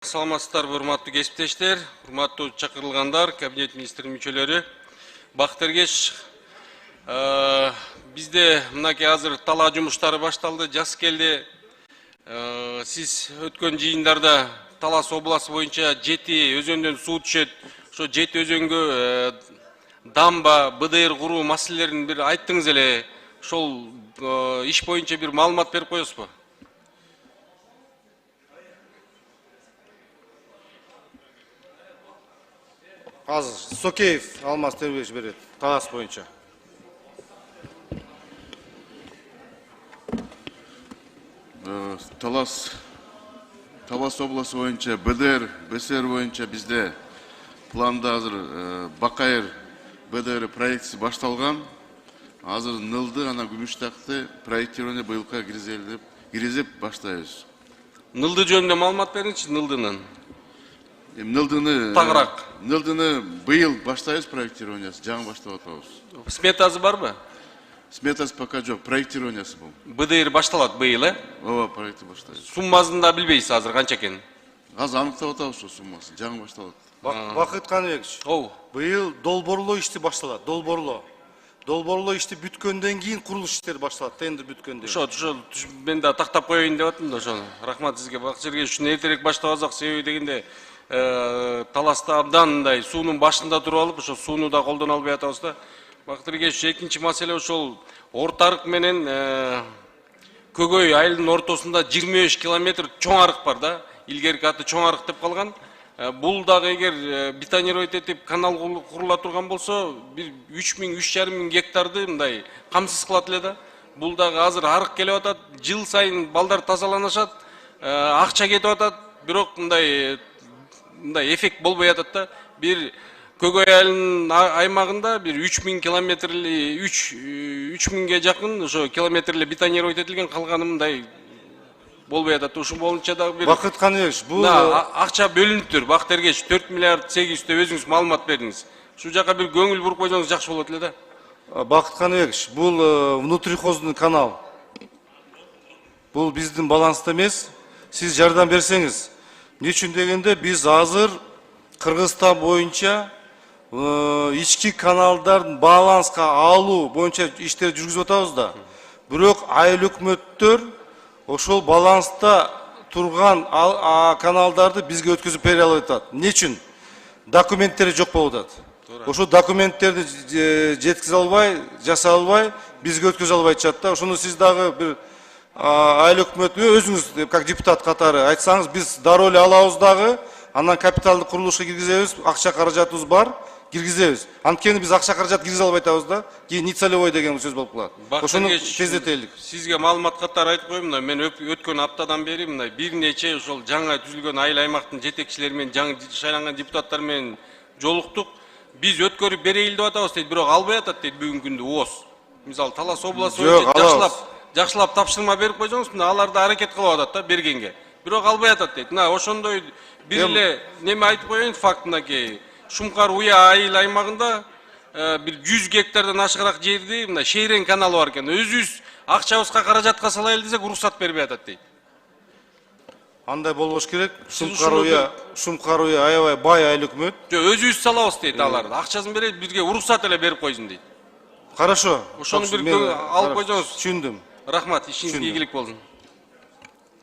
Саламатсыздар, урматтуу кесиптештер, урматтуу чакырылгандар, кабинет министринин мүчөлөрү. Бактыркеч, бизде мынакей азыр талаа жумуштары башталды, жаз келди. Сиз өткөн жыйындарда Талас областы боюнча 7 өзөндөн суу түшөт. Ошо 7 өзөнгө дамба, БДР куруу маселелерин бир айттыңыз эле. Ошол иш боюнча бир маалымат берип коесузбу? Азыр Сокеев Алмаз Тербеш берет. Талас боюнча. Талас областы боюнча БДР, БСР боюнча бизде планда азыр Бакайыр БДР проектisi башталган. Азыр Нылды, ана Күмүштакты проектирование быйылка киргизип баштайбыз. Нылды жөнүндө маалымат бериңизчи, Нылдынын. Нылдыны быйыл баштайбыз проектированиясы, жаңы баштап атабыз. Сметасы барбы? Сметасы пока жок, проектированиясы бул. БДР башталат быйыл, Ооба, проекти баштайбыз. Суммасын да билбейсиз азыр канча экенин? Азыр аныктап атабыз ошо суммасын, жаңы башталат. Бакыт Каныбекович. Быйыл долбоорлоо ишти башталат, долбоорлоо ишти бүткөндөн кийин курулуш иштери башталат, тендер бүткөндөн. Ошо мен да тактап коеюн деп атам да ошону. Рахмат сизге. Бакчырге ушуну эртерээк баштап алсак, себеби дегенде Таласта абдан мындай суунун башында туруп алып, ошо сууну да колдоно албай атабыз да. Бактырге экинчи маселе ошол Орто арык менен Көгөй айылынын ортосунда 25 километр чоң арык бар да. Илгерки аты чоң арык деп калган. Бул дагы эгер бетонировать этип канал курула турган болсо, бир 3.000–3.500 гектарды мындай камсыз кылат эле да. Бул дагы азыр арык келип атат, жыл сайын балдар тазаланышат, акча кетип атат, бирок мындай эффект болбой атат да. Бир Көгөй айылынын аймагында бир 3000 километрлі 3000ге жакын ошо километрлі бетонировать этилген, калганы мындай болбой атат. Ушул боюнча дагы бир Бакыт Каныбекович, бул акча бөлүнүптүр. Бактыргеч 4 миллиард 800 деп өзүңүз маалымат бердиңиз. Ушул жака бир көңүл буруп койсоңуз жакшы болот эле да. Бакыт Каныбекович, бул внутрихозный канал. Бул биздин баланста эмес. Сиз жардам берсеңиз. Эмне үчүн дегенде биз азыр Кыргызстан боюнча ички каналдардын баланска алуу боюнча иштер жүргүзүп атабыз да. Бирок айыл өкмөттөр ошол баланста турган каналдарды бизге өткөзүп бере албай атат. Эмне үчүн? Документтери жок болуп атат. Ошол документтерди жеткизе албай, жасай албай, бизге өткөзө албай атышат да. Ошону сиз дагы бир айыл өкмөтүнө өзүңүз как депутат катары айтсаңыз, биз дароо эле алабыз дагы, анан капиталдык курулушка киргизебиз, акча каражатыбыз бар, киргизебиз. Анткени биз акча каражат киргизе албай атабыз да. Кийин нецелевой деген сөз болуп калат. Ошону тездетелик. Сизге маалымат катары айтып коеюн, мен өткөн аптадан бери мындай бир нече ошол жаңа түзүлгөн айыл аймактын жетекчилери менен, жаңы шайланган депутаттар менен жолуктук. Биз өткөрүп берейин деп атабыз дейт, бирок албай атат дейт бүгүнкү күндө УОЗ. Мисалы Талас областы жакшылап тапшырма берип койсоңуз, алар да аракет кылып атат да бергенге. Бирок албай атат дейт. Мына ошондой бир эле неме айтып коеюн, факт мынакей Шумкар Уя айыл аймагында бир 100 гектардан ашыгыраак жерди мына Шейрен каналы бар экен. Өзүбүз акчабызга каражатка салайлы десек, уруксат бербей атат дейт. Андай болбош керек. Шумкар Уя аябай бай айыл өкмөт. Өзүбүз салабыз дейт алар. Акчасын берет, бизге уруксат эле берип койсун дейт. Хорошо. Ошону бир алып койсоңуз. Түшүндүм. Рахмат, ишиңиз ийгилик болсун.